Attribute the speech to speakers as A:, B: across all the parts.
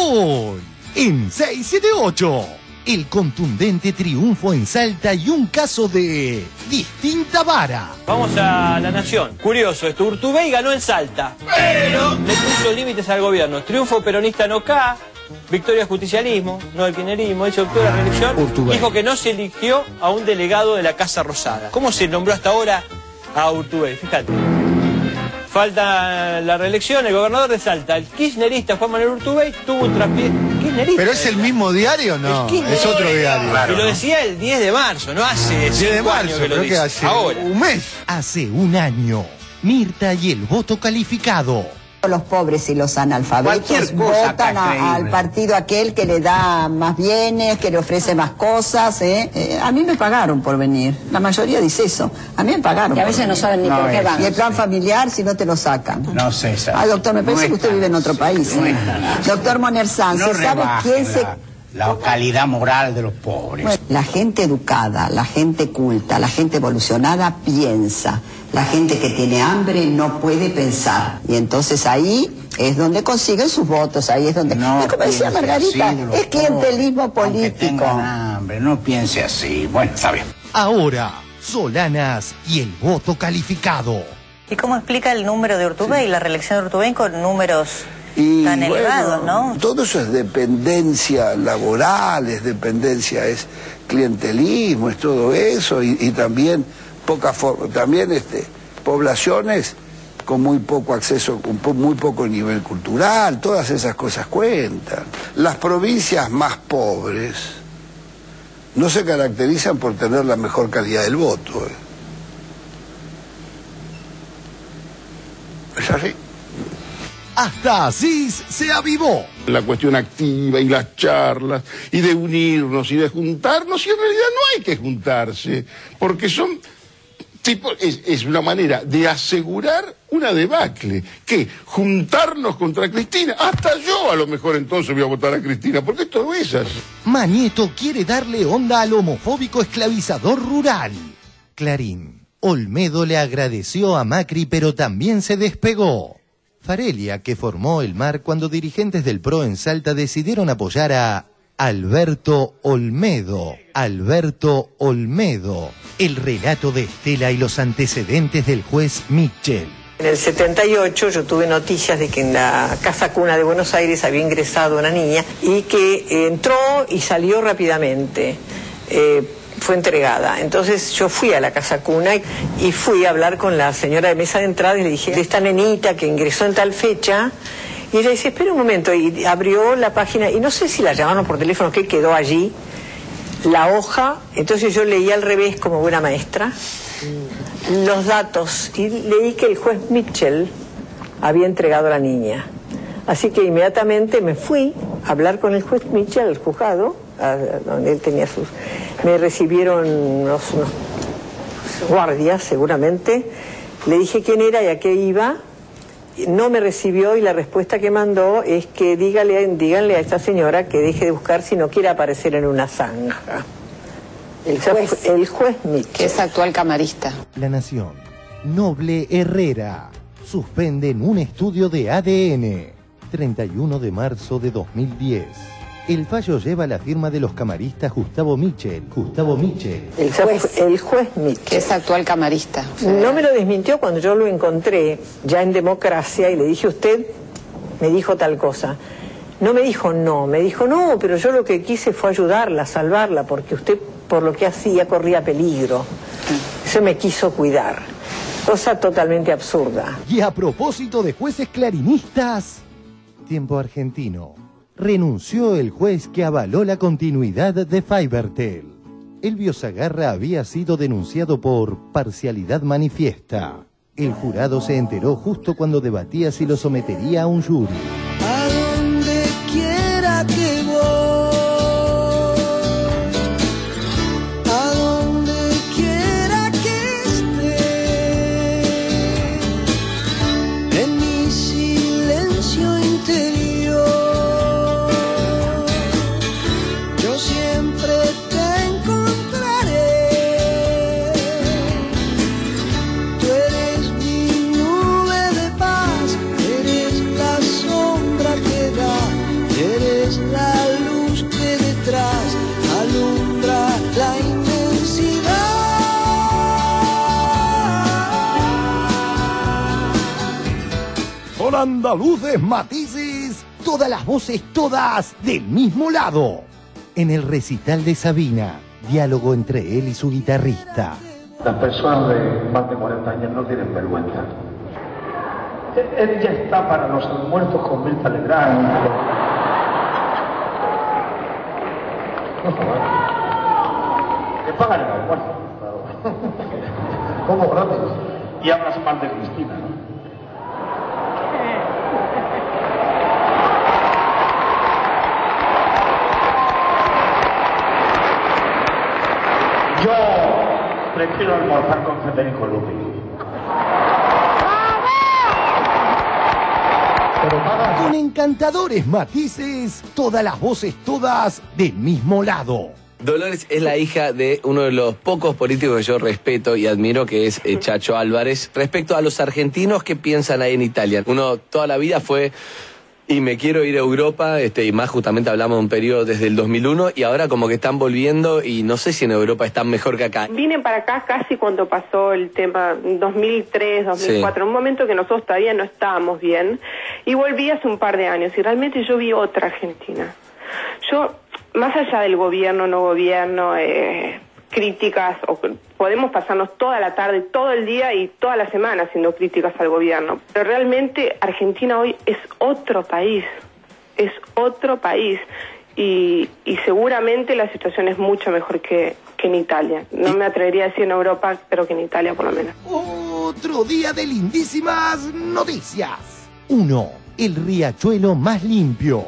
A: Hoy, en 678, el contundente triunfo en Salta y un caso de distinta vara.
B: Vamos a La Nación. Curioso esto, Urtubey ganó en Salta, pero le puso límites al gobierno. Triunfo peronista no K, victoria justicialismo, no el kirchnerismo, se optó la reelección.
A: Urtubey
B: Dijo que no se eligió a un delegado de la Casa Rosada. ¿Cómo se nombró hasta ahora a Urtubey? Fíjate. Falta la reelección, el gobernador de Salta, el kirchnerista Juan Manuel Urtubey, tuvo un traspié. ¿Kirchnerista?
C: ¿Pero es el mismo diario o no? Es otro diario.
B: Claro, y lo decía el 10 de marzo, no hace 5 años que lo dice.
C: Hace
B: ahora.
C: un mes.
A: Hace un año, Mirta y el voto calificado.
D: Los pobres y los analfabetos votan al partido aquel que le da más bienes, que le ofrece más cosas. A mí me pagaron por venir. La mayoría dice eso. A mí me pagaron.
E: Y a veces no saben ni por qué van.
D: Y el plan familiar, si no te lo sacan.
F: No, César.
D: Ah, doctor, me parece que usted vive en otro país. Doctor Monerzán, ¿se sabe quién se...?
F: La calidad moral de los pobres.
D: Bueno, la gente educada, la gente culta, la gente evolucionada piensa. La gente que tiene hambre no puede pensar. Y entonces ahí es donde consiguen sus votos, ahí es donde...
F: No,
D: como decía Margarita, es clientelismo político.
F: Hambre, no piense así. Bueno, está bien.
A: Ahora, Solanas y el voto calificado.
E: ¿Y cómo explica el número de Urtubey, la reelección de Urtubey con números tan elevados, no?
G: Todo eso es dependencia laboral, es dependencia, es clientelismo, es todo eso, y también poblaciones con muy poco acceso, con muy poco nivel cultural, todas esas cosas cuentan. Las provincias más pobres no se caracterizan por tener la mejor calidad del voto. Es así.
A: Hasta Asís se avivó.
H: La cuestión activa y las charlas y de unirnos y de juntarnos, y en realidad no hay que juntarse, porque son tipo, es una manera de asegurar una debacle, que juntarnos contra Cristina, hasta yo a lo mejor entonces voy a votar a Cristina, porque esto no es así.
A: Mañeto quiere darle onda al homofóbico esclavizador rural. Clarín. Olmedo le agradeció a Macri, pero también se despegó. Farelia, que formó el MAR cuando dirigentes del PRO en Salta decidieron apoyar a Alberto Olmedo. Alberto Olmedo. El relato de Estela y los antecedentes del juez Mitchell.
I: En el 78 yo tuve noticias de que en la Casa Cuna de Buenos Aires había ingresado una niña y que entró y salió rápidamente. Fue entregada. Entonces yo fui a la Casa Cuna y fui a hablar con la señora de mesa de entrada y le dije, de esta nenita que ingresó en tal fecha, y ella dice, espera un momento, y abrió la página, y no sé si la llamaron por teléfono, que quedó allí, la hoja, entonces yo leí al revés como buena maestra, los datos, y leí que el juez Mitchell había entregado a la niña. Así que inmediatamente me fui a hablar con el juez Mitchell, el juzgado, donde él tenía sus... Me recibieron unos guardias, seguramente. Le dije quién era y a qué iba. No me recibió y la respuesta que mandó es que díganle a esta señora que deje de buscar si no quiere aparecer en una zanja. El juez Mitchell.
E: Que es actual camarista.
A: La Nación. Noble Herrera. Suspenden un estudio de ADN. 31 de marzo de 2010. El fallo lleva la firma de los camaristas Gustavo Mitchell.
I: El juez Mitchell.
E: Que es actual camarista.
I: No me lo desmintió cuando yo lo encontré ya en Democracia y le dije, usted me dijo tal cosa. No me dijo no, me dijo no, pero yo lo que quise fue ayudarla, salvarla, porque usted por lo que hacía corría peligro. Eso me quiso cuidar. Cosa totalmente absurda.
A: Y a propósito de jueces clarinistas, tiempo argentino. Renunció el juez que avaló la continuidad de Fivertel. Elvio Sagarra había sido denunciado por parcialidad manifiesta. El jurado se enteró justo cuando debatía si lo sometería a un jury.
J: A donde quiera que voy, a donde quiera que esté, en mi silencio interior. Sombra es la luz que detrás alumbra la inmensidad.
A: Son andaluces matices, todas las voces, todas del mismo lado. En el recital de Sabina, diálogo entre él y su guitarrista.
K: Las personas de más de 40 años no tienen vergüenza. Él ya está para los almuerzos con Mirta Legrand. No joder. Que pagan el almuerzo. Como gratis. Y hablas mal de Cristina, ¿no? Yo prefiero almorzar con Federico Lupi.
A: Con encantadores matices, todas las voces, todas del mismo lado.
L: Dolores es la hija de uno de los pocos políticos que yo respeto y admiro, que es Chacho Álvarez. Respecto a los argentinos que piensan ahí en Italia, uno toda la vida fue... Y me quiero ir a Europa, y más justamente hablamos de un periodo desde el 2001, y ahora como que están volviendo, y no sé si en Europa están mejor que acá.
M: Vine para acá casi cuando pasó el tema 2003, 2004, sí. Un momento que nosotros todavía no estábamos bien, y volví hace un par de años, y realmente yo vi otra Argentina. Yo, más allá del gobierno, no gobierno, críticas, o podemos pasarnos toda la tarde, todo el día y toda la semana haciendo críticas al gobierno. Pero realmente Argentina hoy es otro país, y seguramente la situación es mucho mejor que en Italia. No me atrevería a decir en Europa, pero que en Italia por lo menos.
A: Otro día de lindísimas noticias. 1. El riachuelo más limpio.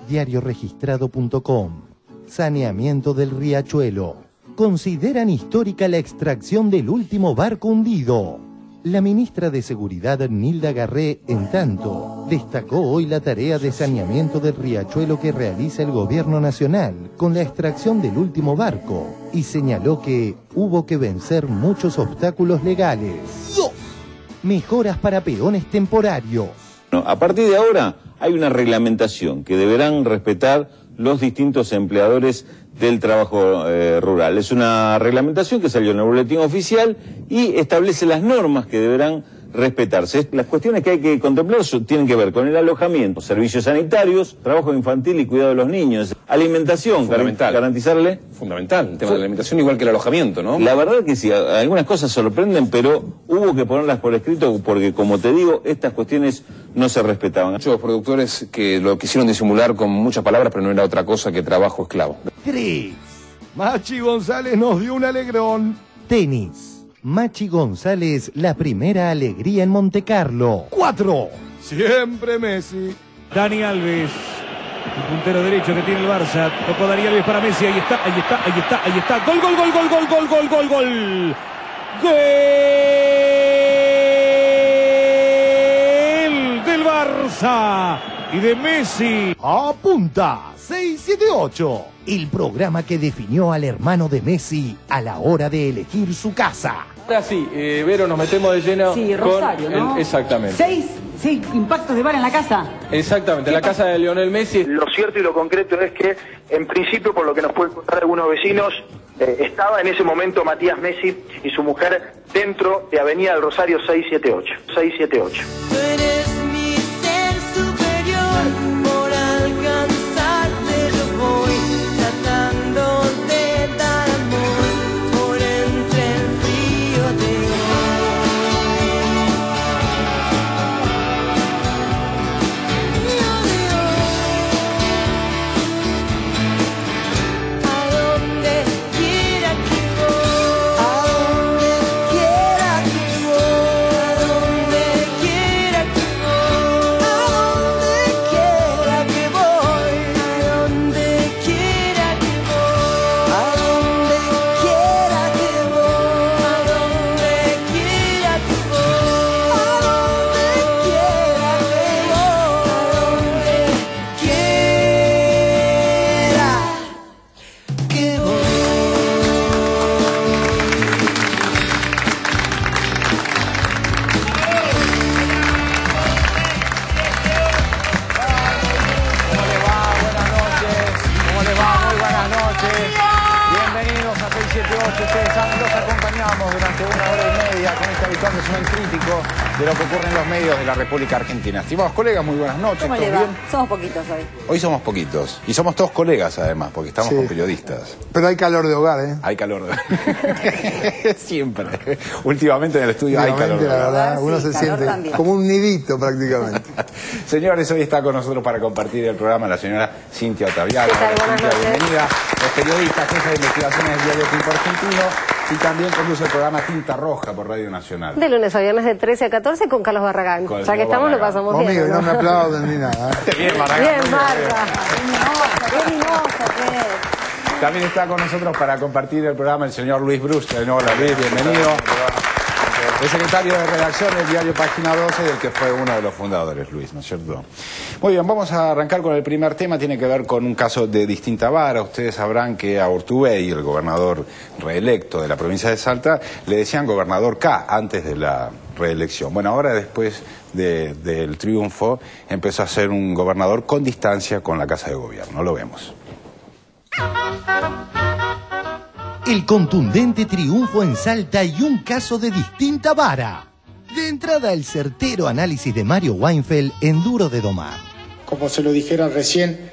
A: Diarioregistrado.com. Saneamiento del riachuelo. Consideran histórica la extracción del último barco hundido. La ministra de Seguridad, Nilda Garré, en tanto, destacó hoy la tarea de saneamiento del riachuelo que realiza el gobierno nacional con la extracción del último barco y señaló que hubo que vencer muchos obstáculos legales. 2. Mejoras para peones temporarios.
N: A partir de ahora hay una reglamentación que deberán respetar los distintos empleadores del trabajo rural. Es una reglamentación que salió en el boletín oficial y establece las normas que deberán respetarse. Las cuestiones que hay que contemplar tienen que ver con el alojamiento, servicios sanitarios, trabajo infantil y cuidado de los niños, alimentación, garantizarle...
O: Fundamental, el tema de la alimentación igual que el alojamiento, ¿no?
N: La verdad que sí, algunas cosas sorprenden, pero hubo que ponerlas por escrito porque, como te digo, estas cuestiones no se respetaban.
O: Muchos productores que lo quisieron disimular con muchas palabras, pero no era otra cosa que trabajo esclavo.
A: 3. Machi González nos dio un alegrón. Tenis. Machi González, la primera alegría en Montecarlo. 4. Siempre Messi.
P: Dani Alves, el puntero derecho que tiene el Barça. Tocó Dani Alves para Messi. Ahí está. Gol. Gol del Barça y de Messi.
A: Apunta 678. El programa que definió al hermano de Messi a la hora de elegir su casa.
B: Ahora sí, Vero, nos metemos de lleno
Q: Rosario,
B: con
Q: ¿no?
B: Exactamente.
Q: 6 impactos de VAR en la casa.
B: Exactamente, la casa de Lionel Messi.
K: Lo cierto y lo concreto es que, en principio, por lo que nos pueden contar algunos vecinos, estaba en ese momento Matías Messi y su mujer dentro de Avenida del Rosario 678.
J: Tú eres mi ser superior, por alcanzarte yo voy tratando de dar amor por entre el frío de hoy. A donde quiera que voy, a donde quiera que voy, a donde quiera
F: ustedes saben, los acompañamos durante 1 hora y media con este habitual resumen crítico de lo que ocurre en los medios de la República Argentina. Estimados colegas, muy buenas noches.
E: ¿Cómo le va? Somos poquitos hoy.
F: Hoy somos poquitos. Y somos todos colegas, además, porque estamos con periodistas.
C: Pero hay calor de hogar, ¿eh?
F: Hay calor de hogar. Siempre. Últimamente en el estudio hay calor de
C: la
F: hogar.
C: verdad, uno se siente
E: también.
C: como un nidito prácticamente.
F: Señores, hoy está con nosotros para compartir el programa la señora Cintia Otaviano.
E: ¿Qué tal? Buenas
F: Cintia,
E: noches.
F: bienvenida. Es periodista, jefa de investigaciones del diario Tiempo Argentino y también conduce el programa Tinta Roja por Radio Nacional.
R: De lunes a viernes de 13 a 14 con Carlos Barragán.
F: Con
R: Ya que estamos, lo pasamos bien.
C: Conmigo, y no me aplauden ni nada.
F: Bien, Barragán.
R: Bien, Marta. Qué mimosa que es.
F: También está con nosotros para compartir el programa el señor Luis Brusca. Hola Luis, bienvenido. El secretario de redacción del diario Página 12, del que fue uno de los fundadores, Luis, ¿no es cierto? Muy bien, vamos a arrancar con el primer tema, tiene que ver con un caso de distinta vara. Ustedes sabrán que a Urtubey, el gobernador reelecto de la provincia de Salta, le decían gobernador K antes de la reelección. Bueno, ahora después del triunfo empezó a ser un gobernador con distancia con la Casa de Gobierno, lo vemos.
A: El contundente triunfo en Salta y un caso de distinta vara. De entrada, el certero análisis de Mario Weinfeld en Duro de Domar.
S: Como se lo dijera recién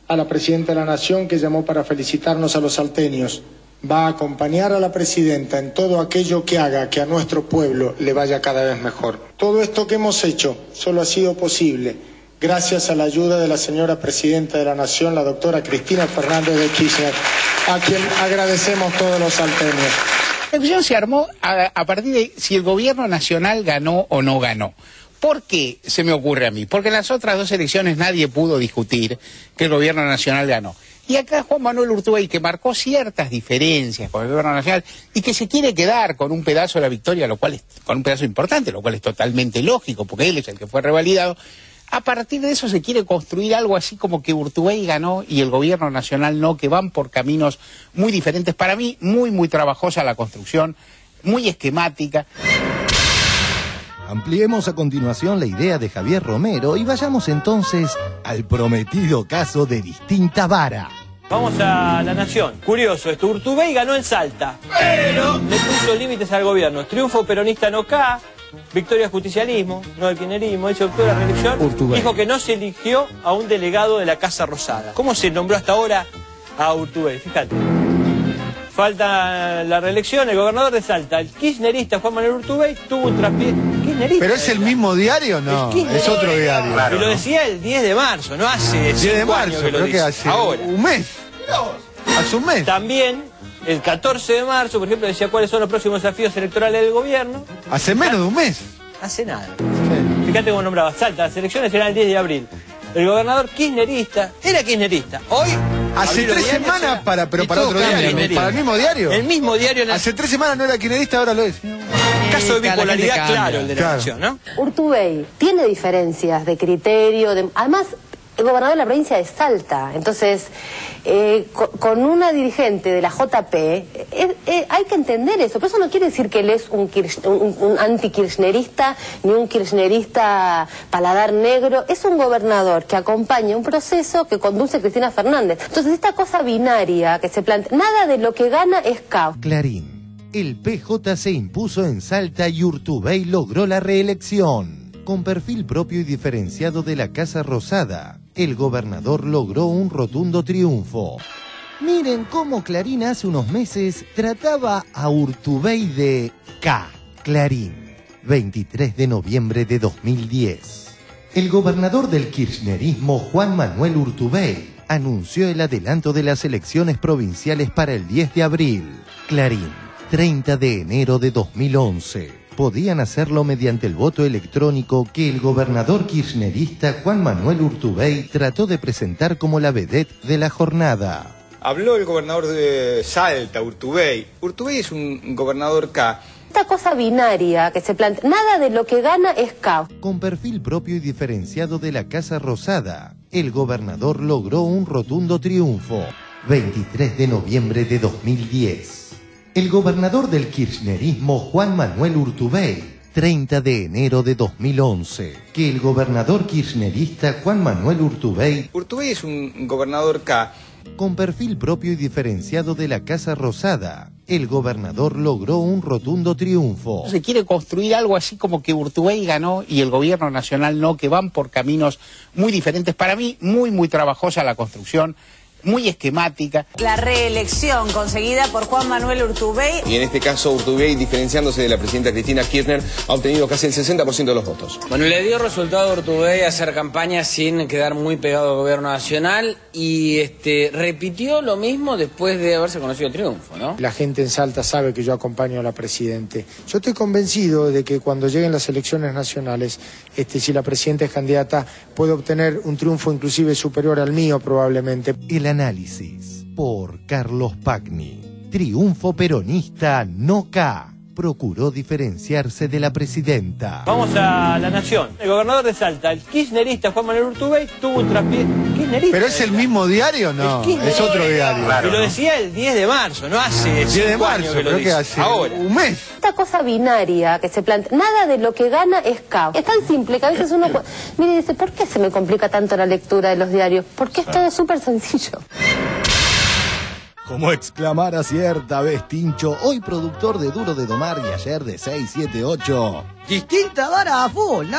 S: a la Presidenta de la Nación, que llamó para felicitarnos a los salteños, va a acompañar a la Presidenta en todo aquello que haga que a nuestro pueblo le vaya cada vez mejor. Todo esto que hemos hecho solo ha sido posible gracias a la ayuda de la señora Presidenta de la Nación, la doctora Cristina Fernández de Kirchner, a quien agradecemos todos los salteños.
T: La discusión se armó a partir de si el gobierno nacional ganó o no ganó. ¿Por qué se me ocurre a mí? Porque en las otras dos elecciones nadie pudo discutir que el gobierno nacional ganó. Y acá Juan Manuel Urtubey, que marcó ciertas diferencias con el gobierno nacional y que se quiere quedar con un pedazo de la victoria, lo cual es, con un pedazo importante, lo cual es totalmente lógico, porque él es el que fue revalidado. A partir de eso se quiere construir algo así como que Urtubey ganó y el gobierno nacional no, que van por caminos muy diferentes. Para mí, muy trabajosa la construcción, muy esquemática.
A: Ampliemos a continuación la idea de Javier Romero y vayamos entonces al prometido caso de distinta vara.
B: Vamos a La Nación. Curioso esto, Urtubey ganó en Salta, pero le puso límites al gobierno. Triunfo peronista no K, victoria justicialismo, no el kirchnerismo, dice optó la reelección.
A: Urtubey.
B: Dijo que no se eligió a un delegado de la Casa Rosada. ¿Cómo se nombró hasta ahora a Urtubey? Fíjate. Falta la reelección, el gobernador de Salta, el kirchnerista Juan Manuel Urtubey, tuvo un traspié. ¿Kirchnerista?
C: ¿Pero es el mismo diario o no? Es otro diario.
B: Y lo decía el 10 de marzo, no hace
C: 10 de
B: 5
C: marzo,
B: años que lo
C: creo
B: dice.
C: que hace
B: Ahora.
C: un mes. Hace un mes.
B: También, el 14 de marzo, por ejemplo, decía cuáles son los próximos desafíos electorales del gobierno.
C: Hace menos de un mes.
B: Hace nada. Sí. Fíjate cómo nombraba Salta, las elecciones serán el 10 de abril. El gobernador kirchnerista, era kirchnerista. Hoy...
C: Hace 3 semanas, pero para otro diario. ¿Para el mismo diario?
B: El mismo diario.
C: Hace 3 semanas no era kirchnerista, ahora lo es.
B: Caso de bipolaridad claro, el de la Nación, ¿no?
R: Urtubey tiene diferencias de criterio, además el gobernador de la provincia de Salta, entonces con una dirigente de la JP hay que entender eso, pero eso no quiere decir que él es un anti-kirchnerista ni un kirchnerista paladar negro, es un gobernador que acompaña un proceso que conduce Cristina Fernández. Entonces esta cosa binaria que se plantea, nada de lo que gana es caos.
A: Clarín. El PJ se impuso en Salta y Urtubey logró la reelección. Con perfil propio y diferenciado de la Casa Rosada, el gobernador logró un rotundo triunfo. Miren cómo Clarín hace unos meses trataba a Urtubey de K. Clarín, 23 de noviembre de 2010. El gobernador del kirchnerismo, Juan Manuel Urtubey, anunció el adelanto de las elecciones provinciales para el 10 de abril. Clarín, 30 de enero de 2011. Podían hacerlo mediante el voto electrónico que el gobernador kirchnerista Juan Manuel Urtubey trató de presentar como la vedette de la jornada.
U: Habló el gobernador de Salta, Urtubey. Urtubey es un gobernador K.
R: Esta cosa binaria que se plantea, nada de lo que gana es caos.
A: Con perfil propio y diferenciado de la Casa Rosada, el gobernador logró un rotundo triunfo. 23 de noviembre de 2010. El gobernador del kirchnerismo, Juan Manuel Urtubey, 30 de enero de 2011. Que el gobernador kirchnerista Juan Manuel Urtubey...
U: Urtubey es un gobernador K.
A: Con perfil propio y diferenciado de la Casa Rosada, el gobernador logró un rotundo triunfo.
T: Se quiere construir algo así como que Urtubey ganó y el gobierno nacional no, que van por caminos muy diferentes. Para mí, muy trabajosa la construcción, muy esquemática.
D: La reelección conseguida por Juan Manuel Urtubey.
O: Y en este caso Urtubey, diferenciándose de la presidenta Cristina Kirchner, ha obtenido casi el 60% de los votos.
V: Bueno, le dio resultado a Urtubey hacer campaña sin quedar muy pegado al gobierno nacional y repitió lo mismo después de haberse conocido el triunfo, ¿no?
S: La gente en Salta sabe que yo acompaño a la Presidente. Yo estoy convencido de que cuando lleguen las elecciones nacionales, si la Presidenta es candidata, puede obtener un triunfo inclusive superior al mío probablemente.
A: El análisis por Carlos Pagni. Triunfo peronista no K. Procuró diferenciarse de la presidenta.
B: Vamos a La Nación. El gobernador de Salta, el kirchnerista Juan Manuel Urtubey, tuvo un traspié. ¿Kirchnerista?
C: ¿Pero es el mismo diario? No, es otro diario.
B: Claro, y lo decía el 10 de marzo, no hace 5 años que lo dice.
C: Hace
B: ahora.
C: un mes.
R: Esta cosa binaria que se plantea, nada de lo que gana es caos. Es tan simple que a veces uno mire y dice, ¿por qué se me complica tanto la lectura de los diarios? Porque es todo súper sencillo.
A: Como exclamar acierta vez Tincho, hoy productor de Duro de Domar y ayer de 678.
W: Distinta vara a full, ¿no?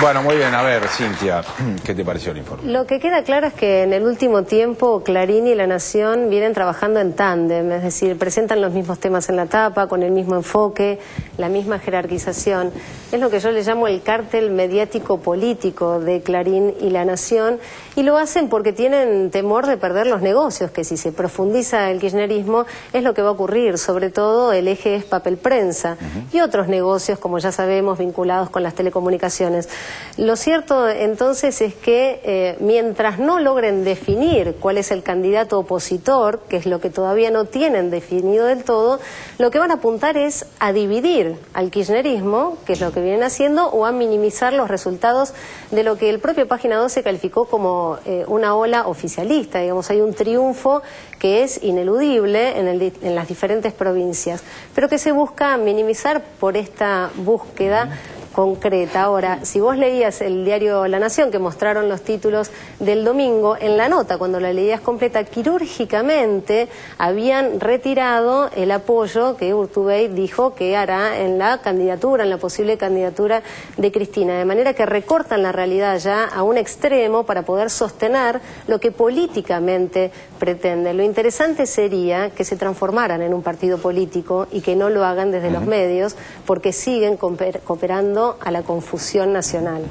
F: Bueno, muy bien. A ver, Cintia, ¿qué te pareció el informe?
R: Lo que queda claro es que en el último tiempo Clarín y La Nación vienen trabajando en tándem, es decir, presentan los mismos temas en la tapa, con el mismo enfoque, la misma jerarquización. Es lo que yo le llamo el cártel mediático político de Clarín y La Nación, y lo hacen porque tienen temor de perder los negocios, que si se profundiza el kirchnerismo es lo que va a ocurrir, sobre todo el eje es papel prensa y otros negocios, como ya sabemos, vinculados con las telecomunicaciones. Lo cierto entonces es que mientras no logren definir cuál es el candidato opositor, que es lo que todavía no tienen definido del todo, lo que van a apuntar es a dividir al kirchnerismo, que es lo que vienen haciendo, o a minimizar los resultados de lo que el propio Página 12 calificó como una ola oficialista. Digamos, hay un triunfo que es ineludible en las diferentes provincias, pero que se busca minimizar por esta búsqueda concreta. Ahora, si vos leías el diario La Nación, que mostraron los títulos del domingo, en la nota, cuando la leías completa, quirúrgicamente habían retirado el apoyo que Urtubey dijo que hará en la candidatura, en la posible candidatura de Cristina, de manera que recortan la realidad ya a un extremo para poder sostener lo que políticamente pretende. Lo interesante sería que se transformaran en un partido político y que no lo hagan desde los medios, porque siguen cooperando a la confusión nacional.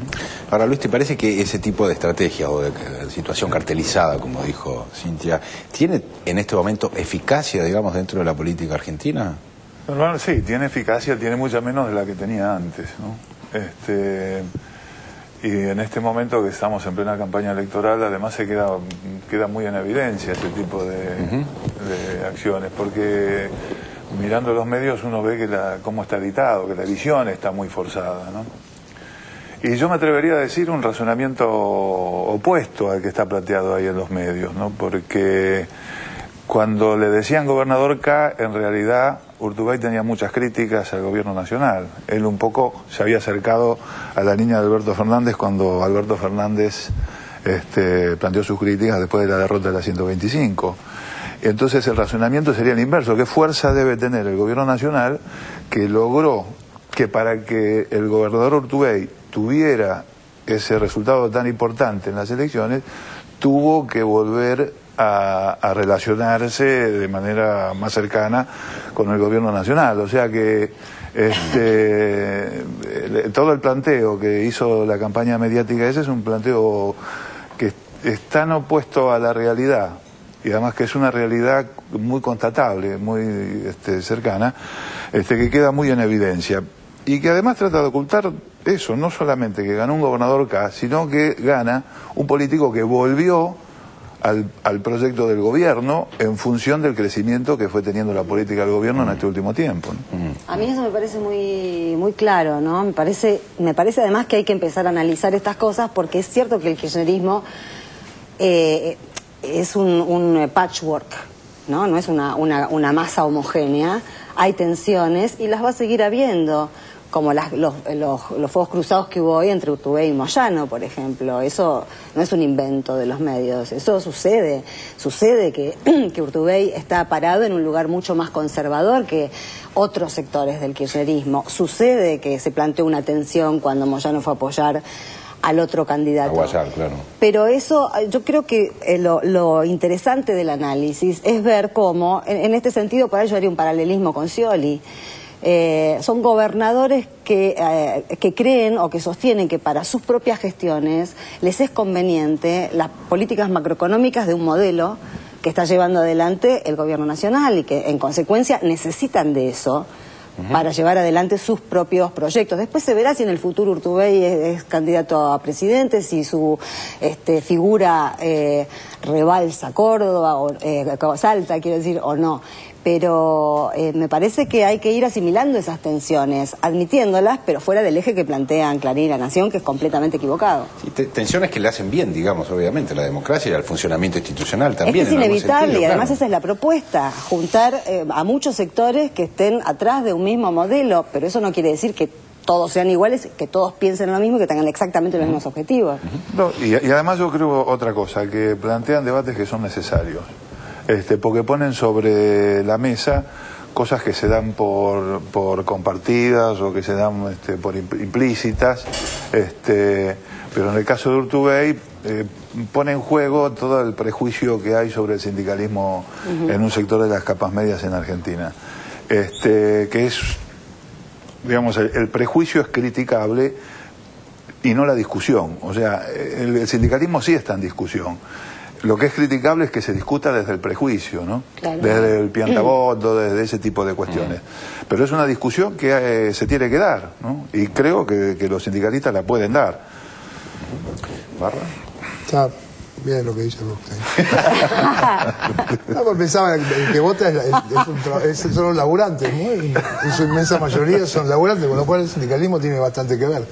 F: Ahora, Luis, ¿te parece que ese tipo de estrategia o de situación cartelizada, como dijo Cintia, tiene en este momento eficacia, digamos, dentro de la política argentina?
X: Bueno, sí, tiene eficacia, tiene mucha menos de la que tenía antes, ¿no? Y en este momento que estamos en plena campaña electoral, además se queda muy en evidencia ese tipo de acciones, porque mirando los medios uno ve que cómo está editado, que la edición está muy forzada, ¿no? Y yo me atrevería a decir un razonamiento opuesto al que está planteado ahí en los medios, ¿no? Porque cuando le decían gobernador K, en realidad Urtubey tenía muchas críticas al gobierno nacional. Él un poco se había acercado a la línea de Alberto Fernández cuando Alberto Fernández planteó sus críticas después de la derrota de la 125. Entonces el razonamiento sería el inverso. ¿Qué fuerza debe tener el gobierno nacional que logró que para que el gobernador Urtubey tuviera ese resultado tan importante en las elecciones, tuvo que volver a relacionarse de manera más cercana con el gobierno nacional? O sea que todo el planteo que hizo la campaña mediática ese es un planteo que es tan opuesto a la realidad, y además que es una realidad muy constatable, muy cercana, que queda muy en evidencia, y que además trata de ocultar eso, no solamente que ganó un gobernador K, sino que gana un político que volvió al proyecto del gobierno en función del crecimiento que fue teniendo la política del gobierno en este último tiempo, ¿no?
Y: A mí eso me parece muy claro, ¿no? Me parece además que hay que empezar a analizar estas cosas, porque es cierto que el kirchnerismo es un patchwork, ¿no? No es una masa homogénea, hay tensiones y las va a seguir habiendo. como los fuegos cruzados que hubo hoy entre Urtubey y Moyano, por ejemplo. Eso no es un invento de los medios, eso sucede. Sucede que Urtubey está parado en un lugar mucho más conservador que otros sectores del kirchnerismo. Sucede que se planteó una tensión cuando Moyano fue a apoyar al otro candidato.
F: Aguayar, claro.
Y: Pero eso, yo creo que lo interesante del análisis es ver cómo, en este sentido, por ahí yo haría un paralelismo con Scioli. Son gobernadores que creen o que sostienen que para sus propias gestiones les es conveniente las políticas macroeconómicas de un modelo que está llevando adelante el gobierno nacional y que en consecuencia necesitan de eso para llevar adelante sus propios proyectos. Después se verá si en el futuro Urtubey es candidato a presidente, si su figura rebalsa Córdoba o Salta, quiero decir, o no. Pero me parece que hay que ir asimilando esas tensiones, admitiéndolas, pero fuera del eje que plantean Clarín y La Nación, que es completamente equivocado.
F: Sí, tensiones que le hacen bien, digamos, obviamente, a la democracia y al funcionamiento institucional también.
Y: Es que es inevitable,
F: sentido,
Y: y además
F: claro.
Y: esa es la propuesta, juntar a muchos sectores que estén atrás de un mismo modelo, pero eso no quiere decir que todos sean iguales, que todos piensen lo mismo y que tengan exactamente los mismos objetivos.
X: No, y además yo creo otra cosa, que plantean debates que son necesarios. Porque ponen sobre la mesa cosas que se dan por compartidas o que se dan por implícitas, pero en el caso de Urtubey pone en juego todo el prejuicio que hay sobre el sindicalismo en un sector de las capas medias en Argentina, que es, digamos, el prejuicio es criticable y no la discusión. O sea, el sindicalismo sí está en discusión. Lo que es criticable es que se discuta desde el prejuicio, ¿no? Claro. Desde el piantaboto, desde ese tipo de cuestiones. Pero es una discusión que se tiene que dar, ¿no? Y creo que los sindicalistas la pueden dar. ¿Barra?
C: Está bien lo que dice usted. No, porque pensaba que el que vota son los laburantes, ¿no? En su inmensa mayoría son laburantes, con lo cual el sindicalismo tiene bastante que ver.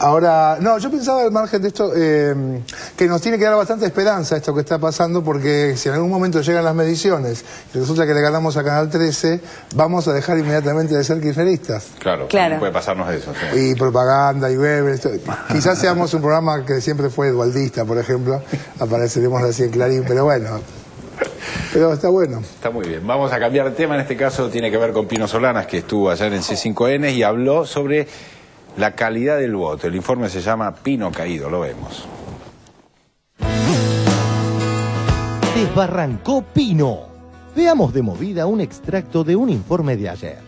C: Ahora, no, yo pensaba al margen de esto, que nos tiene que dar bastante esperanza esto que está pasando, porque si en algún momento llegan las mediciones y resulta que le ganamos a Canal 13, vamos a dejar inmediatamente de ser kirchneristas.
F: Claro, puede pasarnos eso. Sí.
C: Y propaganda y Weber, quizás seamos un programa que siempre fue dualdista, por ejemplo, apareceremos así en Clarín, pero bueno. Pero está bueno.
F: Está muy bien. Vamos a cambiar de tema, en este caso tiene que ver con Pino Solanas, que estuvo ayer en C5N y habló sobre la calidad del voto. El informe se llama Pino Caído, lo vemos.
A: Desbarrancó Pino. Veamos de movida un extracto de un informe de ayer.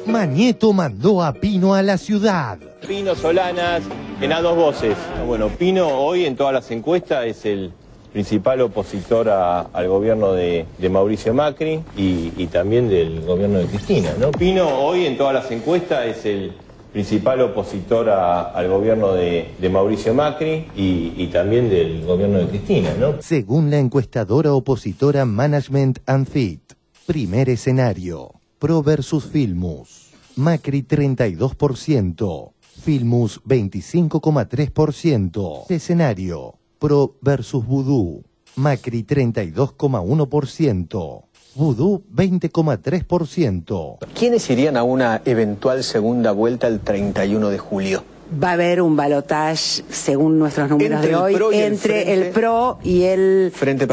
A: Mañeto mandó a Pino a la ciudad.
B: Pino Solanas en A Dos Voces. Bueno, Pino hoy en todas las encuestas es el principal opositor al gobierno de Mauricio Macri y también del gobierno de Cristina, ¿no? Pino hoy en todas las encuestas es el principal opositor al gobierno de Mauricio Macri y también del gobierno de Cristina, ¿no?
A: Según la encuestadora opositora Management and Fit, primer escenario, Pro versus Filmus, Macri 32%, Filmus 25,3%, escenario, Pro versus Vudú, Macri 32,1%. Vudú 20,3%.
G: ¿Quiénes irían a una eventual segunda vuelta el 31 de julio?
H: Va a haber un balotaje, según nuestros números de hoy, entre el PRO y el Frente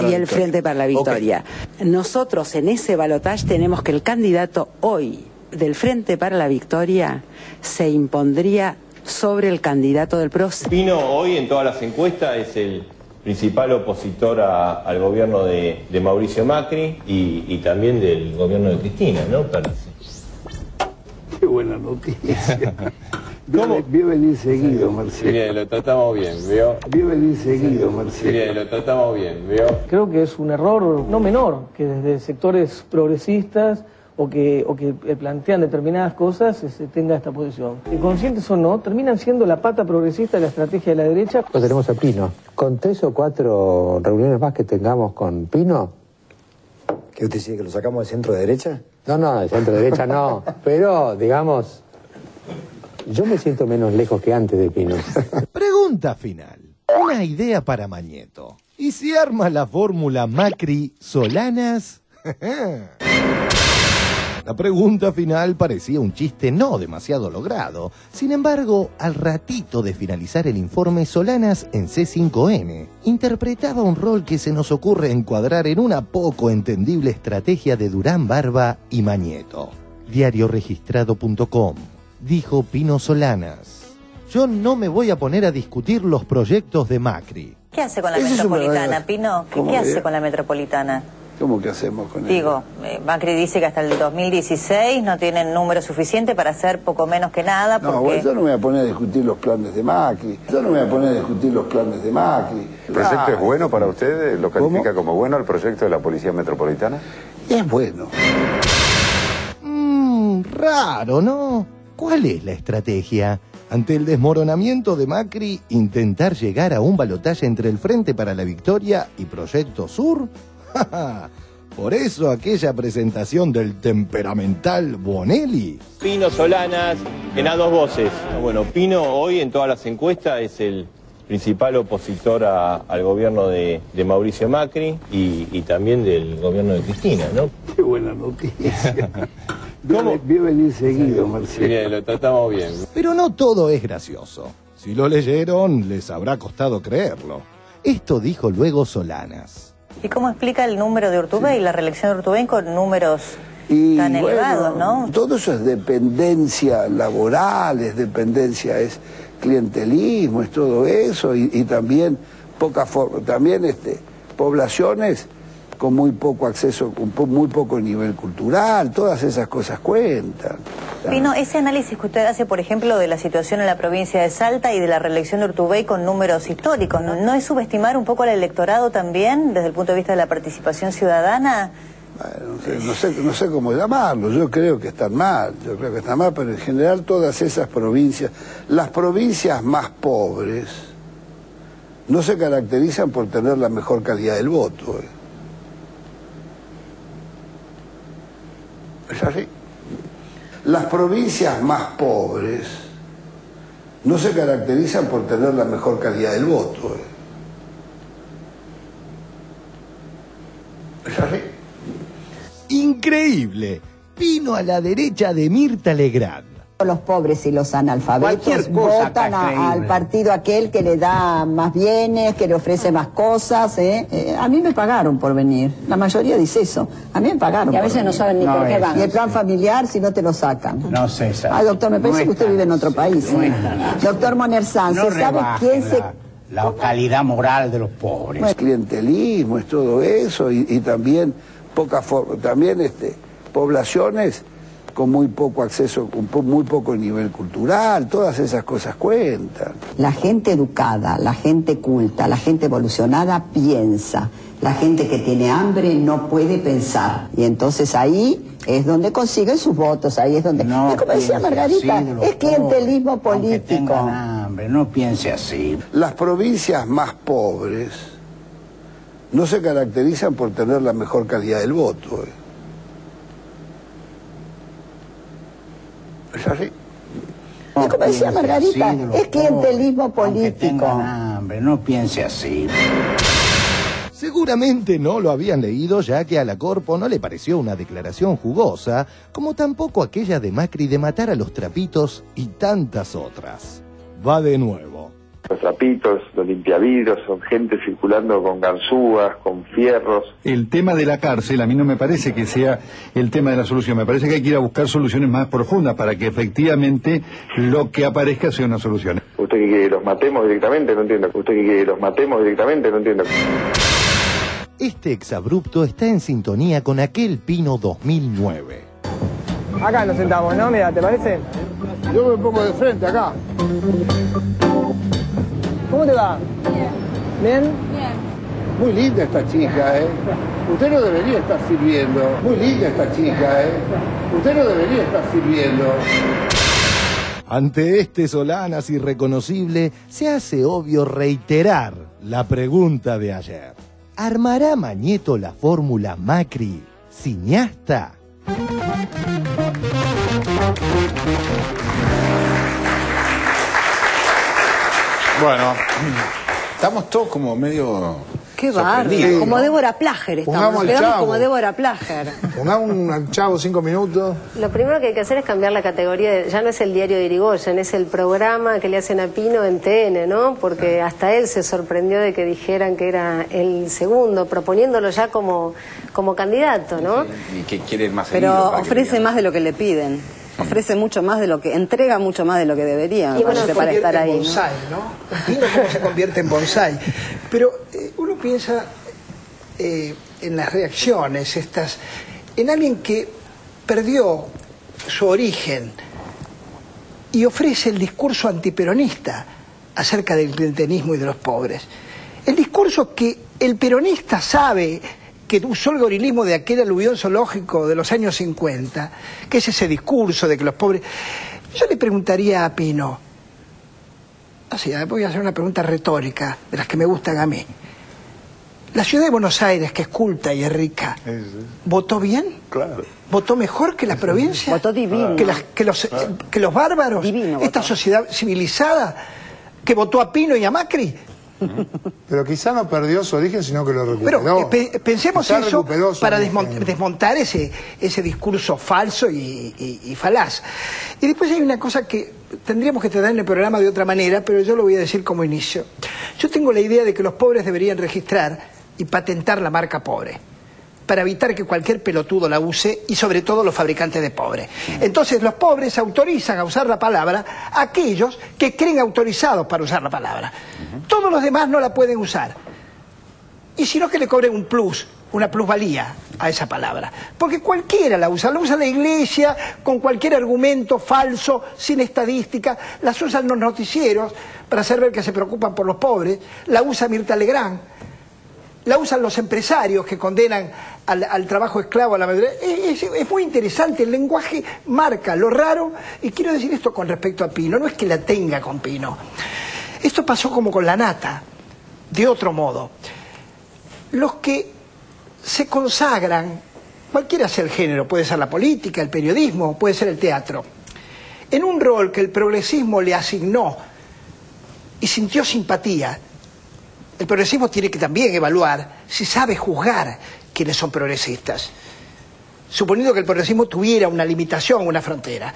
H: para la Victoria. Okay. Nosotros en ese balotaje tenemos que el candidato hoy del Frente para la Victoria se impondría sobre el candidato del PRO.
B: Pino hoy en todas las encuestas es el principal opositor al gobierno de Mauricio Macri y también del gobierno de Cristina, ¿no?
I: Qué buena noticia. Vio venir seguido, Marcelo.
B: Mire, lo tratamos bien, ¿vio?
I: Vio venir seguido, Marcelo.
B: Mire, lo tratamos bien, ¿vio?
L: Creo que es un error no menor que desde sectores progresistas o que plantean determinadas cosas se tenga esta posición. Conscientes o no, terminan siendo la pata progresista de la estrategia de la derecha.
M: Lo tenemos a Pino. Con 3 o 4 reuniones más que tengamos con Pino...
Z: ¿Qué usted dice, que lo sacamos de centro derecha?
M: No, de centro derecha no, pero, digamos, yo me siento menos lejos que antes de Pino.
A: Pregunta final. Una idea para Mañeto. ¿Y si arma la fórmula Macri-Solanas? La pregunta final parecía un chiste no demasiado logrado. Sin embargo, al ratito de finalizar el informe, Solanas en C5N interpretaba un rol que se nos ocurre encuadrar en una poco entendible estrategia de Durán Barba y Mañeto. Diarioregistrado.com. Dijo Pino Solanas: yo no me voy a poner a discutir los proyectos de Macri.
D: ¿Qué hace con la metropolitana, Pino? ¿Qué hace con la metropolitana?
I: ¿Cómo que hacemos con
D: Digo, Macri dice que hasta el 2016 no tienen número suficiente para hacer poco menos que nada porque...
I: No, bueno, yo no me voy a poner a discutir los planes de Macri. ¿El
E: proyecto es bueno para usted? ¿Lo califica como bueno el proyecto de la Policía Metropolitana?
I: Es bueno.
A: Raro, ¿no? ¿Cuál es la estrategia? Ante el desmoronamiento de Macri, ¿intentar llegar a un balotaje entre el Frente para la Victoria y Proyecto Sur? Por eso aquella presentación del temperamental Bonelli.
B: Pino Solanas en A Dos Voces. Bueno, Pino hoy en todas las encuestas es el principal opositor al gobierno de Mauricio Macri y también del gobierno de Cristina, ¿no?
I: Qué buena noticia. Vio venir seguido, Marcelo.
B: Bien, lo tratamos bien.
A: Pero no todo es gracioso. Si lo leyeron, les habrá costado creerlo. Esto dijo luego Solanas.
D: ¿Y cómo explica el número de Urtubey, la reelección de Urtubey con números tan elevados, no?
I: Todo eso es dependencia laboral, es clientelismo, es todo eso, y también poblaciones con muy poco acceso, con muy poco nivel cultural, todas esas cosas cuentan.
D: Pino, ese análisis que usted hace, por ejemplo, de la situación en la provincia de Salta y de la reelección de Urtubey con números históricos, ¿no es subestimar un poco al electorado también desde el punto de vista de la participación ciudadana?
I: Bueno, no sé cómo llamarlo, yo creo que están mal, pero en general todas esas provincias, las provincias más pobres, no se caracterizan por tener la mejor calidad del voto. Es así. Las provincias más pobres no se caracterizan por tener la mejor calidad del voto. Es así.
A: Increíble. Pino a la derecha de Mirta Legrand.
J: Los pobres y los analfabetos votan al partido aquel que le da más bienes, que le ofrece más cosas. A mí me pagaron por venir. La mayoría dice eso. A mí me pagaron.
Y: Y a veces no saben ni por qué van.
J: Y el plan familiar, si no te lo sacan.
T: No, César.
J: Ay, doctor, me parece que usted vive en otro país. Doctor Monerzán, ¿se sabe quién se...?
T: La calidad moral de los pobres.
I: Es clientelismo, es todo eso, y también poblaciones con muy poco acceso, con muy poco nivel cultural, todas esas cosas cuentan.
J: La gente educada, la gente culta, la gente evolucionada piensa. La gente que tiene hambre no puede pensar. Y entonces ahí es donde consiguen sus votos, ahí es donde... No, como decía Margarita, es clientelismo político.
T: Hambre, no piense así.
I: Las provincias más pobres no se caracterizan por tener la mejor calidad del voto. Es así.
J: Y como decía Margarita, es clientelismo político.
T: Hambre, no piense así.
A: Seguramente no lo habían leído, ya que a la Corpo no le pareció una declaración jugosa, como tampoco aquella de Macri de matar a los trapitos y tantas otras. Va de nuevo.
K: Los trapitos, los limpiavidrios, son gente circulando con ganzúas, con fierros.
N: El tema de la cárcel a mí no me parece que sea el tema de la solución. Me parece que hay que ir a buscar soluciones más profundas para que efectivamente lo que aparezca sea una solución.
K: ¿Usted que quiere que los matemos directamente? No entiendo. ¿Usted que quiere que los matemos directamente? No entiendo.
A: Este exabrupto está en sintonía con aquel Pino 2009.
L: Acá nos sentamos, ¿no? Mira, ¿te parece?
C: Yo me pongo de frente acá.
L: ¿Cómo te va? Bien. ¿Bien?
I: Muy linda esta chica, ¿eh? Usted no debería estar sirviendo. Muy linda esta chica, ¿eh? Usted no debería estar sirviendo.
A: Ante este Solanas irreconocible, se hace obvio reiterar la pregunta de ayer. ¿Armará Mañeto la fórmula Macri cineasta?
F: Bueno, estamos todos como medio
Y: Qué bárbaro, como Débora Plager estamos, quedamos como Débora Plager.
C: Pongamos un Chavo 5 minutos.
R: Lo primero que hay que hacer es cambiar la categoría, ya no es el diario de Irigoyen, es el programa que le hacen a Pino en TN, ¿no? Porque hasta él se sorprendió de que dijeran que era el segundo, proponiéndolo ya como candidato, ¿no?
F: Y que quiere más
Y: Pero ofrece más de lo que le piden. Ofrece mucho más de lo que, entrega mucho más de lo que debería, para estar ahí,
O: bonsai, ¿no? Pino cómo se convierte en bonsai. Pero uno piensa en las reacciones estas, en alguien que perdió su origen y ofrece el discurso antiperonista acerca del clientelismo y de los pobres. El discurso que el peronista sabe que usó el gorilismo de aquel aluvión zoológico de los años 50, que es ese discurso de que los pobres... Yo le preguntaría a Pino, así, voy a hacer una pregunta retórica, de las que me gustan a mí. La ciudad de Buenos Aires, que es culta y es rica, ¿votó bien?
X: Claro.
O: ¿Votó mejor que la provincia?
Y: Votó divino.
O: ¿Que los bárbaros?
Y: Divino
O: esta
Y: votó.
O: Sociedad civilizada que votó a Pino y a Macri.
C: Pero quizá no perdió su origen, sino que lo recuperó.
O: Pero pensemos
C: quizá
O: eso para
C: origen.
O: desmontar ese discurso falso y falaz. Y después hay una cosa que tendríamos que tratar en el programa de otra manera, pero yo lo voy a decir como inicio. Yo tengo la idea de que los pobres deberían registrar y patentar la marca pobre, para evitar que cualquier pelotudo la use, y sobre todo los fabricantes de pobres. Entonces los pobres autorizan a usar la palabra a aquellos que creen autorizados para usar la palabra. Todos los demás no la pueden usar. Y si no, que le cobren un plus, una plusvalía a esa palabra. Porque cualquiera la usa la iglesia con cualquier argumento falso, sin estadística, las usan los noticieros para hacer ver que se preocupan por los pobres, la usa Mirta Legrand, la usan los empresarios que condenan al trabajo esclavo, a la mayoría. Es muy interesante, el lenguaje marca lo raro, y quiero decir esto con respecto a Pino, no es que la tenga con Pino. Esto pasó como con la nata, de otro modo. Los que se consagran, cualquiera sea el género, puede ser la política, el periodismo, puede ser el teatro, en un rol que el progresismo le asignó y sintió simpatía. El progresismo tiene que también evaluar si sabe juzgar quiénes son progresistas, suponiendo que el progresismo tuviera una limitación, una frontera.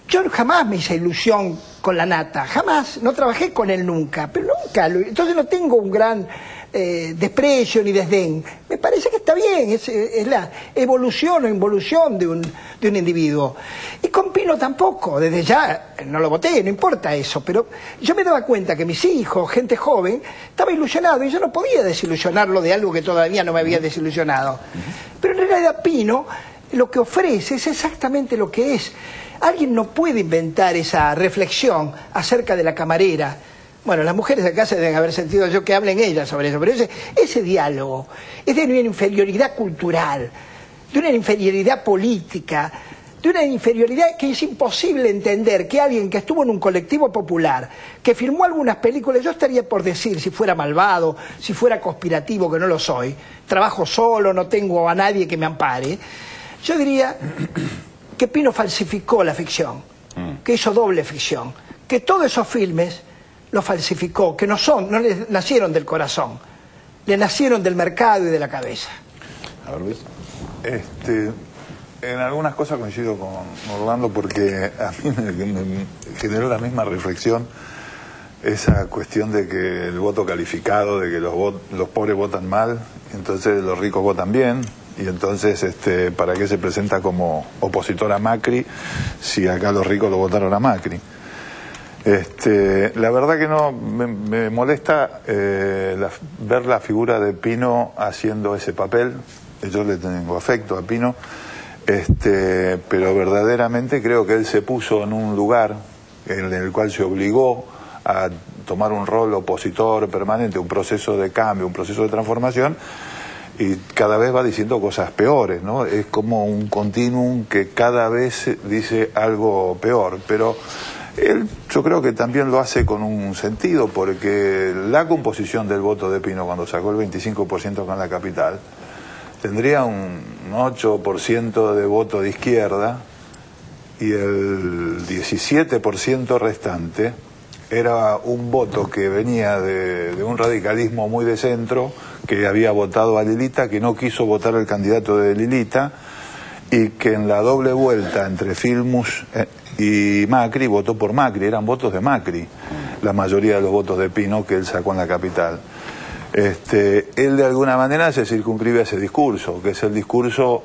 O: Yo jamás me hice ilusión con la nata, jamás, no trabajé con él nunca, pero nunca, entonces no tengo un gran desprecio ni desdén. Me parece que está bien, es la evolución o involución de un individuo. Y con Pino tampoco, desde ya no lo voté, no importa eso, pero yo me daba cuenta que mis hijos, gente joven, estaba ilusionado y yo no podía desilusionarlo de algo que todavía no me había desilusionado. Pero en realidad Pino lo que ofrece es exactamente lo que es. Alguien no puede inventar esa reflexión acerca de la camarera. Bueno, las mujeres acá se deben haber sentido yo que hablen ellas sobre eso, pero ese diálogo es de una inferioridad cultural, de una inferioridad política, de una inferioridad que es imposible entender que alguien que estuvo en un colectivo popular, que filmó algunas películas, yo estaría por decir si fuera malvado, si fuera conspirativo, que no lo soy, trabajo solo, no tengo a nadie que me ampare, yo diría que Pino falsificó la ficción, que hizo doble ficción, que todos esos filmes lo falsificó, que no le nacieron del corazón, le nacieron del mercado y de la cabeza.
X: A ver, Luis. En algunas cosas coincido con Orlando, porque a mí me generó la misma reflexión esa cuestión de que el voto calificado, de que los pobres votan mal, entonces los ricos votan bien, y entonces ¿para qué se presenta como opositor a Macri si acá los ricos lo votaron a Macri? La verdad que no me molesta ver la figura de Pino haciendo ese papel. Yo le tengo afecto a Pino, pero verdaderamente creo que él se puso en un lugar en el cual se obligó a tomar un rol opositor permanente, un proceso de cambio, un proceso de transformación, y cada vez va diciendo cosas peores, ¿no? Es como un continuum que cada vez dice algo peor, pero él yo creo que también lo hace con un sentido, porque la composición del voto de Pino cuando sacó el 25% con la capital tendría un 8% de voto de izquierda y el 17% restante era un voto que venía de un radicalismo muy de centro, que había votado a Lilita, que no quiso votar al candidato de Lilita, y que en la doble vuelta entre Filmus y Macri votó por Macri, eran votos de Macri, la mayoría de los votos de Pino que él sacó en la capital. Él de alguna manera se circunscribe a ese discurso, que es el discurso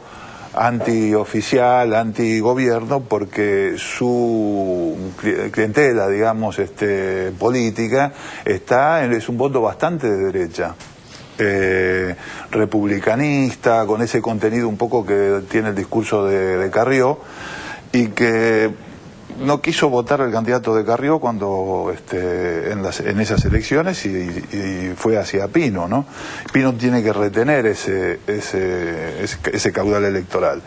X: antioficial, antigobierno, porque su clientela, digamos, política, es un voto bastante de derecha, republicanista, con ese contenido un poco que tiene el discurso de Carrió, y que no quiso votar al candidato de Carrió cuando en esas elecciones y fue hacia Pino, ¿no? Pino tiene que retener ese caudal electoral,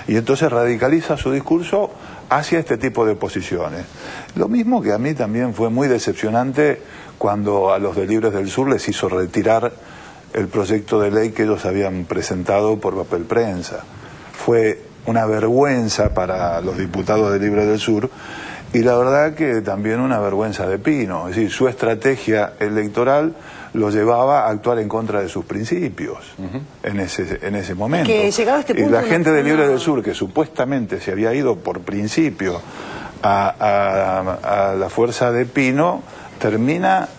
X: y entonces radicaliza su discurso hacia este tipo de posiciones. Lo mismo que a mí también fue muy decepcionante cuando a los de Libres del Sur les hizo retirar el proyecto de ley que ellos habían presentado por papel prensa. Fue una vergüenza para los diputados de Libres del Sur, y la verdad que también una vergüenza de Pino. Es decir, su estrategia electoral lo llevaba a actuar en contra de sus principios en ese momento.
Y: Que llegado a este punto,
X: y la gente de Libres del Sur, que supuestamente se había ido por principio a la fuerza de Pino, termina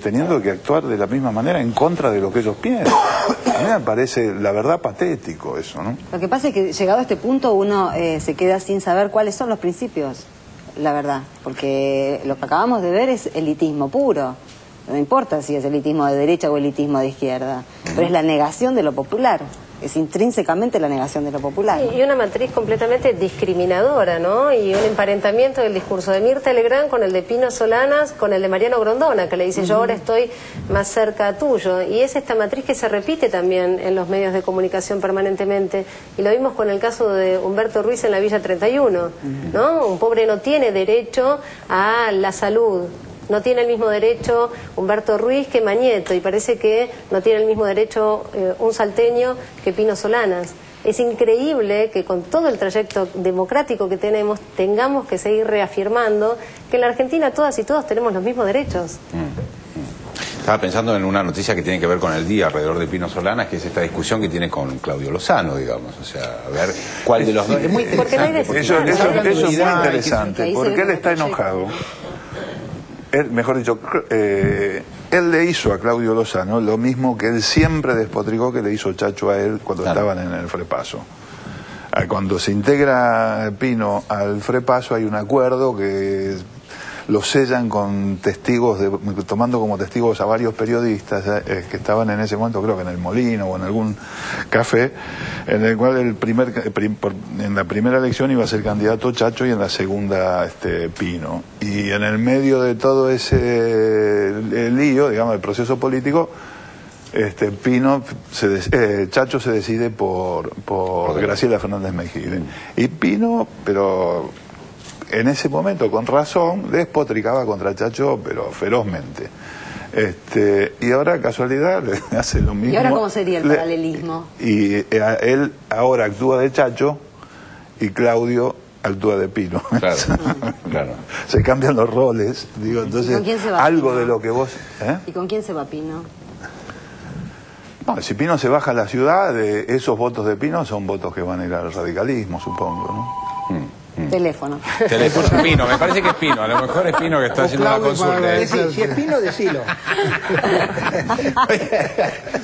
X: teniendo que actuar de la misma manera en contra de lo que ellos piensan. A mí me parece, la verdad, patético eso, ¿no?
Y: Lo que pasa es que llegado a este punto uno se queda sin saber cuáles son los principios, la verdad, porque lo que acabamos de ver es elitismo puro. No importa si es elitismo de derecha o elitismo de izquierda, pero es la negación de lo popular. Es intrínsecamente la negación de lo popular.
R: Y una matriz completamente discriminadora, ¿no? Y un emparentamiento del discurso de Mirta Legrand con el de Pino Solanas, con el de Mariano Grondona, que le dice yo ahora estoy más cerca tuyo. Y es esta matriz que se repite también en los medios de comunicación permanentemente. Y lo vimos con el caso de Humberto Ruiz en la Villa 31, ¿no? Un pobre no tiene derecho a la salud. No tiene el mismo derecho Humberto Ruiz que Mañeto, y parece que no tiene el mismo derecho un salteño que Pino Solanas. Es increíble que con todo el trayecto democrático que tenemos tengamos que seguir reafirmando que en la Argentina todas y todos tenemos los mismos derechos.
F: Estaba pensando en una noticia que tiene que ver con el día alrededor de Pino Solanas, que es esta discusión que tiene con Claudio Lozano, digamos. O sea, a ver cuál de los dos. Es muy interesante.
X: Eso es muy interesante, porque él está enojado. Mejor dicho, él le hizo a Claudio Lozano lo mismo que él siempre despotricó que le hizo Chacho a él cuando estaban en el Frepaso. Cuando se integra Pino al Frepaso hay un acuerdo que lo sellan con testigos, tomando como testigos a varios periodistas que estaban en ese momento, creo que en el Molino o en algún café, en el cual en la primera elección iba a ser candidato Chacho y en la segunda Pino. Y en el medio de todo ese lío, digamos, el proceso político, Chacho se decide por Graciela Fernández Mejide. Y Pino, pero en ese momento, con razón, despotricaba contra Chacho, pero ferozmente. Y ahora, casualidad, hace lo mismo.
Y: ¿Y ahora cómo sería el paralelismo?
X: Y él ahora actúa de Chacho y Claudio actúa de Pino.
F: Claro, claro.
X: Se cambian los roles, digo, entonces,
Y: ¿Con quién se va
X: algo
Y: Pino?
X: De lo que vos...
Y: ¿Y con quién se va Pino?
X: No, si Pino se baja a la ciudad, esos votos de Pino son votos que van a ir al radicalismo, supongo, ¿no?
Y: Teléfono.
F: Teléfono. Pino, me parece que es Pino. A lo mejor es Pino que está haciendo una consulta.
O: Si es Pino, decilo.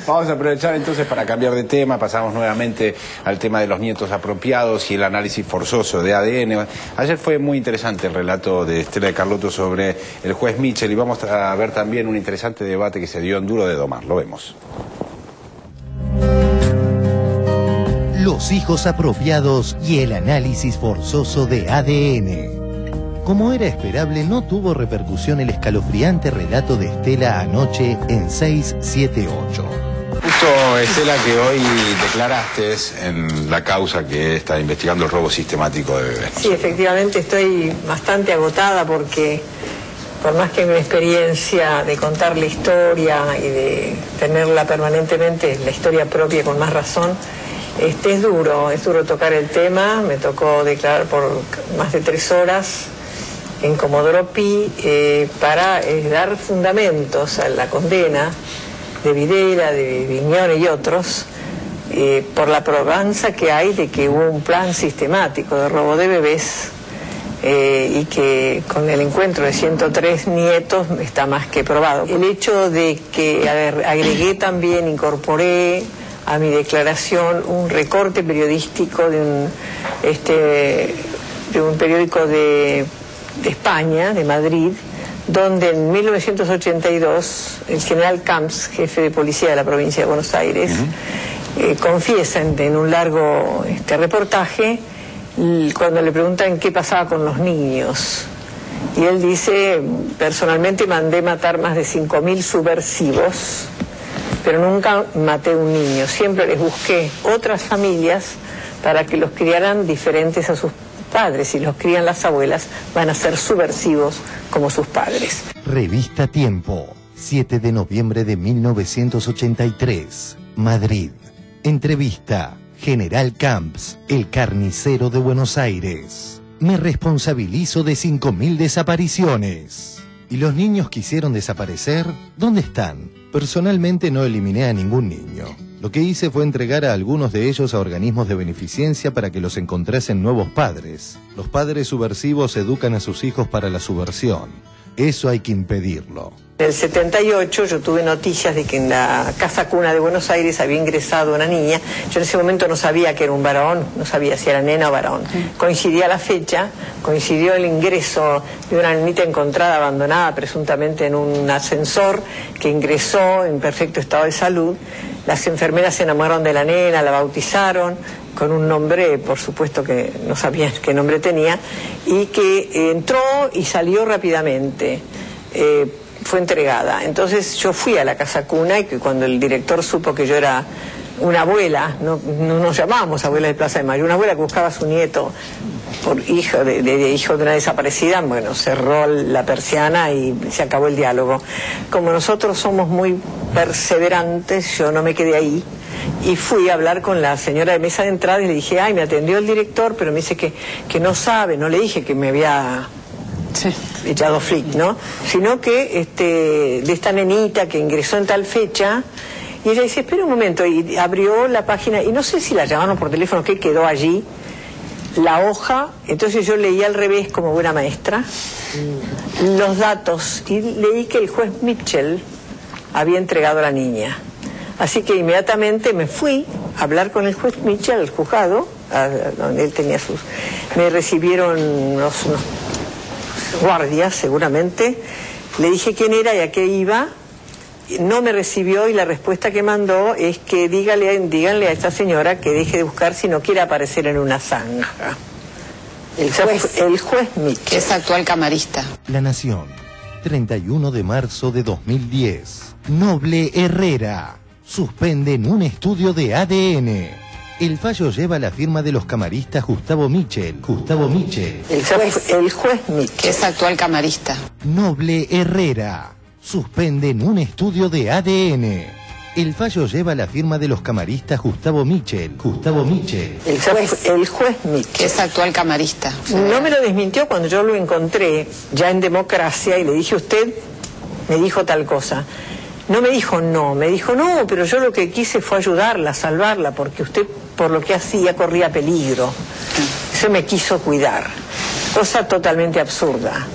F: Vamos a aprovechar entonces para cambiar de tema. Pasamos nuevamente al tema de los nietos apropiados y el análisis forzoso de ADN. Ayer fue muy interesante el relato de Estela de Carlotto sobre el juez Mitchell, y vamos a ver también un interesante debate que se dio en Duro de Domar. Lo vemos.
A: Los hijos apropiados y el análisis forzoso de ADN. Como era esperable, no tuvo repercusión el escalofriante relato de Estela anoche en 678.
F: Justo, Estela, que hoy declaraste en la causa que está investigando el robo sistemático de bebés.
P: Sí, efectivamente estoy bastante agotada porque por más que mi experiencia de contar la historia y de tenerla permanentemente, la historia propia con más razón, es duro tocar el tema. Me tocó declarar por más de 3 horas en Comodoro Pi para dar fundamentos a la condena de Videla, de Viñones y otros, por la probanza que hay de que hubo un plan sistemático de robo de bebés y que con el encuentro de 103 nietos está más que probado. El hecho de que, agregué también, incorporé a mi declaración un recorte periodístico de un periódico de España, de Madrid, donde en 1982 el general Camps, jefe de policía de la provincia de Buenos Aires, confiesa en un largo reportaje cuando le preguntan qué pasaba con los niños. Y él dice, personalmente mandé matar más de 5.000 subversivos, pero nunca maté un niño. Siempre les busqué otras familias para que los criaran diferentes a sus padres. Si los crían las abuelas, van a ser subversivos como sus padres.
A: Revista Tiempo, 7 de noviembre de 1983, Madrid. Entrevista, General Camps, el carnicero de Buenos Aires. Me responsabilizo de 5.000 desapariciones. ¿Y los niños que hicieron desaparecer? ¿Dónde están? Personalmente no eliminé a ningún niño. Lo que hice fue entregar a algunos de ellos a organismos de beneficencia para que los encontrasen nuevos padres. Los padres subversivos educan a sus hijos para la subversión. Eso hay que impedirlo.
P: En el 78 yo tuve noticias de que en la casa cuna de Buenos Aires había ingresado una niña. Yo en ese momento no sabía que era un varón, no sabía si era nena o varón. Coincidía la fecha, coincidió el ingreso de una nenita encontrada abandonada presuntamente en un ascensor, que ingresó en perfecto estado de salud. Las enfermeras se enamoraron de la nena, la bautizaron con un nombre, por supuesto que no sabían qué nombre tenía, y que entró y salió rápidamente. Fue entregada. Entonces yo fui a la casa cuna y que cuando el director supo que yo era una abuela, no nos llamábamos abuela de Plaza de Mayo, una abuela que buscaba a su nieto por hijo de una desaparecida, bueno, cerró la persiana y se acabó el diálogo. Como nosotros somos muy perseverantes, yo no me quedé ahí y fui a hablar con la señora de mesa de entrada y le dije, ay, me atendió el director, pero me dice que no sabe. No le dije que me había echado flick, ¿no? Sino que de esta nenita que ingresó en tal fecha. Y ella dice, espera un momento, y abrió la página, y no sé si la llamaron por teléfono, que quedó allí, la hoja. Entonces yo leí al revés como buena maestra los datos, y leí que el juez Mitchell había entregado a la niña. Así que inmediatamente me fui a hablar con el juez Mitchell, el juzgado, donde él tenía sus... Me recibieron unos guardias seguramente, le dije quién era y a qué iba, no me recibió y la respuesta que mandó es que díganle a esta señora que deje de buscar si no quiere aparecer en una zanja. El juez Mitchell,
R: que es actual camarista.
A: La Nación, 31 de marzo de 2010. Noble Herrera, suspenden un estudio de ADN. El fallo lleva la firma de los camaristas Gustavo Mitchell.
P: El juez Mitchell,
R: que es actual camarista.
A: Noble Herrera, suspenden un estudio de ADN. El fallo lleva la firma de los camaristas Gustavo Mitchell.
P: El juez Mitchell,
R: que es actual camarista.
P: No me lo desmintió cuando yo lo encontré ya en Democracia y le dije, usted me dijo tal cosa. No me dijo no, me dijo no, pero yo lo que quise fue ayudarla, salvarla, porque usted por lo que hacía corría peligro. Eso me quiso cuidar. Cosa totalmente absurda.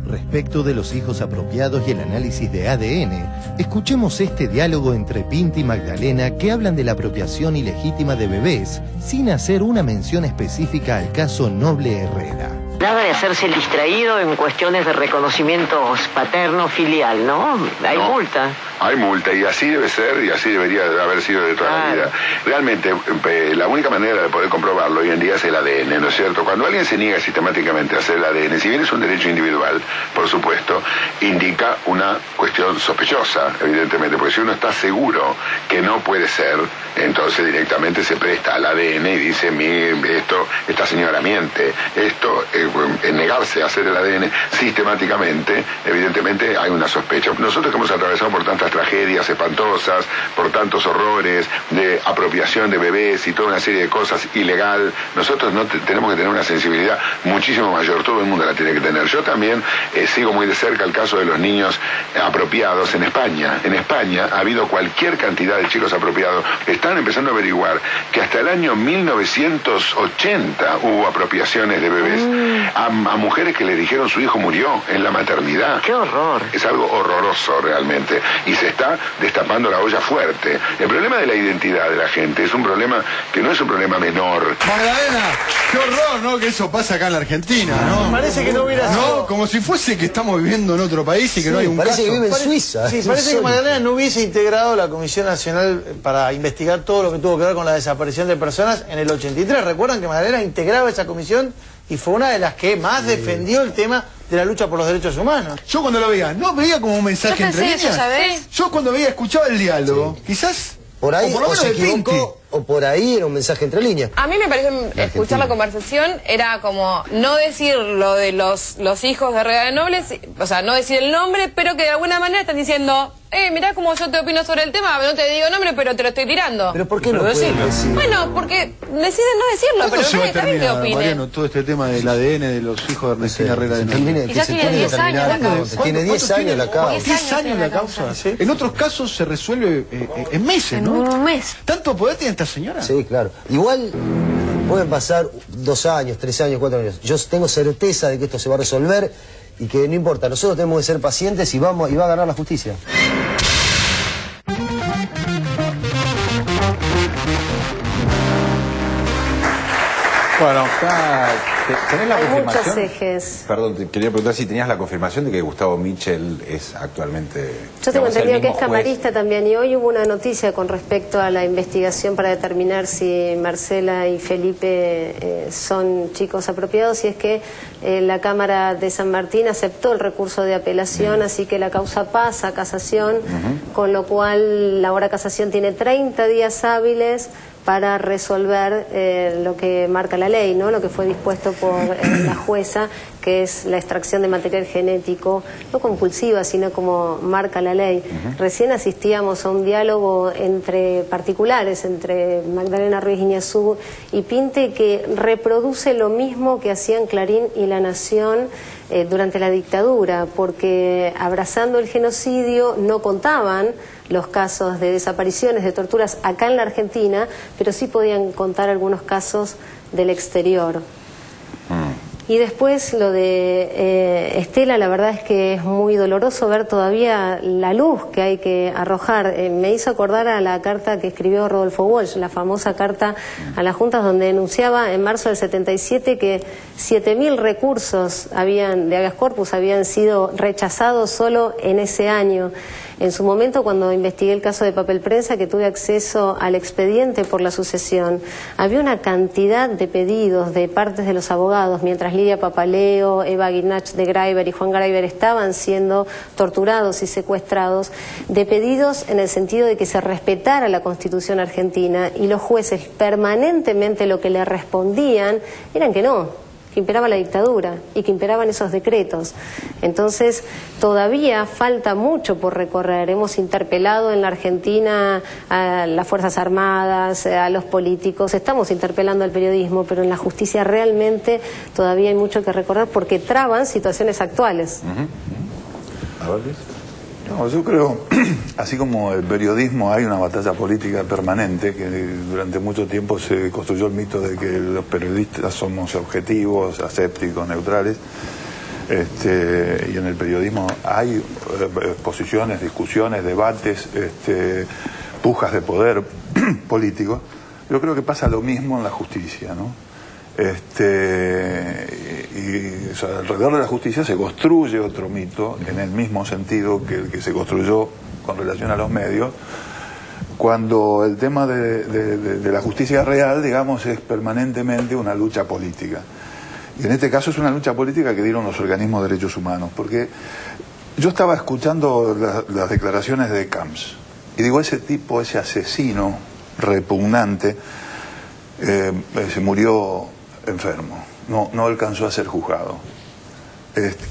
A: Respecto de los hijos apropiados y el análisis de ADN, escuchemos este diálogo entre Pinti y Magdalena que hablan de la apropiación ilegítima de bebés sin hacer una mención específica al caso Noble Herrera.
P: Nada de hacerse el distraído en cuestiones de reconocimiento paterno-filial, ¿no? Hay multa.
E: Hay multa y así debe ser y así debería haber sido de toda la vida. Realmente la única manera de poder comprobarlo hoy en día es el ADN, ¿no es cierto? Cuando alguien se niega sistemáticamente a hacer el ADN, si bien es un derecho individual, por supuesto, indica una cuestión sospechosa, evidentemente, porque si uno está seguro que no puede ser, entonces directamente se presta al ADN y dice, esta señora miente, esto negarse a hacer el ADN sistemáticamente, evidentemente hay una sospecha. Nosotros que hemos atravesado por tantas tragedias espantosas, por tantos horrores de apropiación de bebés y toda una serie de cosas ilegal, nosotros no tenemos que tener una sensibilidad muchísimo mayor, todo el mundo la tiene que tener. Yo también sigo muy de cerca el caso de los niños apropiados en España. En España ha habido cualquier cantidad de chicos apropiados. Están empezando a averiguar que hasta el año 1980 hubo apropiaciones de bebés a mujeres que le dijeron su hijo murió en la maternidad.
R: ¡Qué horror!
E: Es algo horroroso realmente. Y se está destapando la olla fuerte. El problema de la identidad de la gente es un problema que no es un problema menor.
G: Magdalena, qué horror, ¿no? Que eso pasa acá en la Argentina, ¿no?
C: Parece que no hubiera sido...
G: No, como si fuese que estamos viviendo en otro país y que no hay un
Z: parece
G: caso.
Z: que vive en Suiza.
C: Sí, parece que Magdalena no hubiese integrado la Comisión Nacional para investigar todo lo que tuvo que ver con la desaparición de personas en el 83. ¿Recuerdan que Magdalena integraba esa comisión y fue una de las que más defendió el tema de la lucha por los derechos humanos?
G: Yo cuando lo veía, no veía como un mensaje entre líneas.
R: Eso, ¿sabés?
G: Yo cuando veía, escuchaba el diálogo. Quizás,
Z: por ahí,
G: o por lo
Z: o
G: menos
Z: se
G: de Pinti.
Z: equivocó, o por ahí era un mensaje entre líneas.
Q: A mí me parece escuchar la conversación era como no decir lo de los hijos de Rega de Nobles, o sea, no decir el nombre, pero que de alguna manera están diciendo, mirá como yo te opino sobre el tema, no te digo nombre, pero te lo estoy tirando.
Z: ¿Pero por qué no pueden decir?
Q: Bueno, porque deciden no decirlo, pero
G: se va a
Q: está bien que
G: terminar,
Q: opinen.
G: Mariano, todo este tema del ADN de los hijos de Ernestina Herrera de Nobles?
Z: Quizás tiene 10 años la causa. Tiene 10 años la causa.
G: 10 años la causa. ¿Sí? En otros casos se resuelve en meses, ¿no?
R: En un mes.
G: ¿Tanto poder tiene esta señora?
Z: Sí, claro. Igual pueden pasar 2 años, 3 años, 4 años. Yo tengo certeza de que esto se va a resolver y que no importa. Nosotros tenemos que ser pacientes y va a ganar la justicia.
F: Bueno, ¿tenés la
Y: Hay
F: confirmación?
Y: muchos ejes.
F: Perdón, te quería preguntar si tenías la confirmación de que Gustavo Mitchell es actualmente...
Y: Yo tengo
F: digamos, el
Y: entendido que
F: mismo
Y: es camarista también, y hoy hubo una noticia con respecto a la investigación para determinar si Marcela y Felipe son chicos apropiados, y es que la Cámara de San Martín aceptó el recurso de apelación, así que la causa pasa a casación, con lo cual la hora casación tiene 30 días hábiles para resolver lo que marca la ley, ¿no? Lo que fue dispuesto por la jueza, que es la extracción de material genético, no compulsiva, sino como marca la ley. Recién asistíamos a un diálogo entre particulares, entre Magdalena Ruiz Iñazú y Pinte, que reproduce lo mismo que hacían Clarín y La Nación durante la dictadura, porque abrazando el genocidio no contaban los casos de desapariciones, de torturas acá en la Argentina, pero sí podían contar algunos casos del exterior. Y después lo de Estela, la verdad es que es muy doloroso ver todavía la luz que hay que arrojar. Me hizo acordar a la carta que escribió Rodolfo Walsh, la famosa carta a las juntas, donde denunciaba en marzo del 77 que 7.000 recursos de habeas corpus habían sido rechazados solo en ese año. En su momento, cuando investigué el caso de Papel Prensa, que tuve acceso al expediente por la sucesión, había una cantidad de pedidos de partes de los abogados, mientras Lidia Papaleo, Eva Guinach de Greiber y Juan Greiber estaban siendo torturados y secuestrados, de pedidos en el sentido de que se respetara la Constitución argentina, y los jueces permanentemente lo que le respondían eran que no, que imperaba la dictadura y que imperaban esos decretos. Entonces, todavía falta mucho por recorrer. Hemos interpelado en la Argentina a las Fuerzas Armadas, a los políticos, estamos interpelando al periodismo, pero en la justicia realmente todavía hay mucho que recorrer porque traban situaciones actuales.
X: A ver, Luis. No, yo creo, así como el periodismo, hay una batalla política permanente, que durante mucho tiempo se construyó el mito de que los periodistas somos objetivos, asépticos, neutrales, y en el periodismo hay posiciones, discusiones, debates, pujas de poder político. Yo creo que pasa lo mismo en la justicia, ¿no? O sea, alrededor de la justicia se construye otro mito en el mismo sentido que el que se construyó con relación a los medios, cuando el tema de la justicia real, digamos, es permanentemente una lucha política. Y en este caso es una lucha política que dieron los organismos de derechos humanos, porque yo estaba escuchando las declaraciones de Camps y digo, ese tipo, ese asesino repugnante, se murió enfermo. no alcanzó a ser juzgado.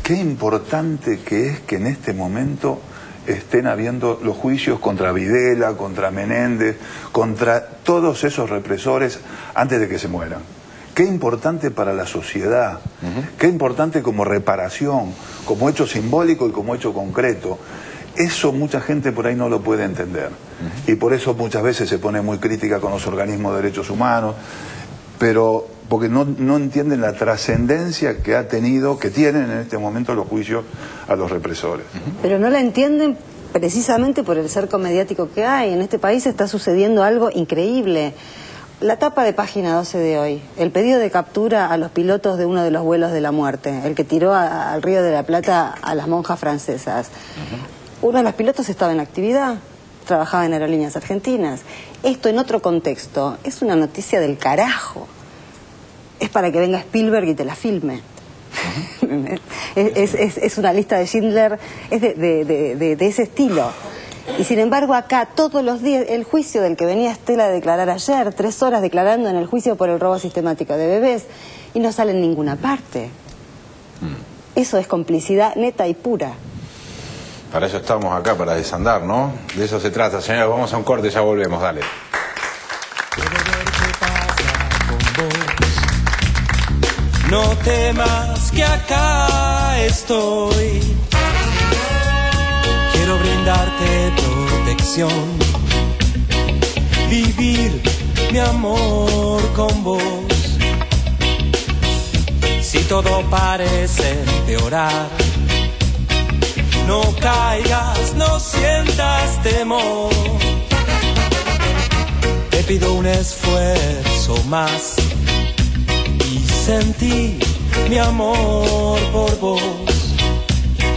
X: Qué importante que es que en este momento estén habiendo los juicios contra Videla, contra Menéndez, contra todos esos represores antes de que se mueran. Qué importante para la sociedad, qué importante como reparación, como hecho simbólico y como hecho concreto. Eso mucha gente por ahí no lo puede entender. Y por eso muchas veces se pone muy crítica con los organismos de derechos humanos, pero porque no entienden la trascendencia que tienen en este momento los juicios a los represores.
Y: Pero no la entienden precisamente por el cerco mediático que hay. En este país está sucediendo algo increíble. La tapa de Página 12 de hoy, el pedido de captura a los pilotos de uno de los vuelos de la muerte, el que tiró al Río de la Plata a las monjas francesas. Uno de los pilotos estaba en actividad, trabajaba en Aerolíneas Argentinas. Esto en otro contexto es una noticia del carajo. Es para que venga Spielberg y te la filme. Es una lista de Schindler, es de ese estilo. Y sin embargo acá todos los días, el juicio del que venía Estela a declarar ayer, 3 horas declarando en el juicio por el robo sistemático de bebés, y no sale en ninguna parte. Eso es complicidad neta y pura.
F: Para eso estamos acá, para desandar, ¿no? De eso se trata, señores. Vamos a un corte y ya volvemos, dale.
H: No temas que acá estoy. Quiero brindarte protección, vivir mi amor con vos. Si todo parece empeorar, no caigas, no sientas temor. Te pido un esfuerzo más y sentí mi amor por vos.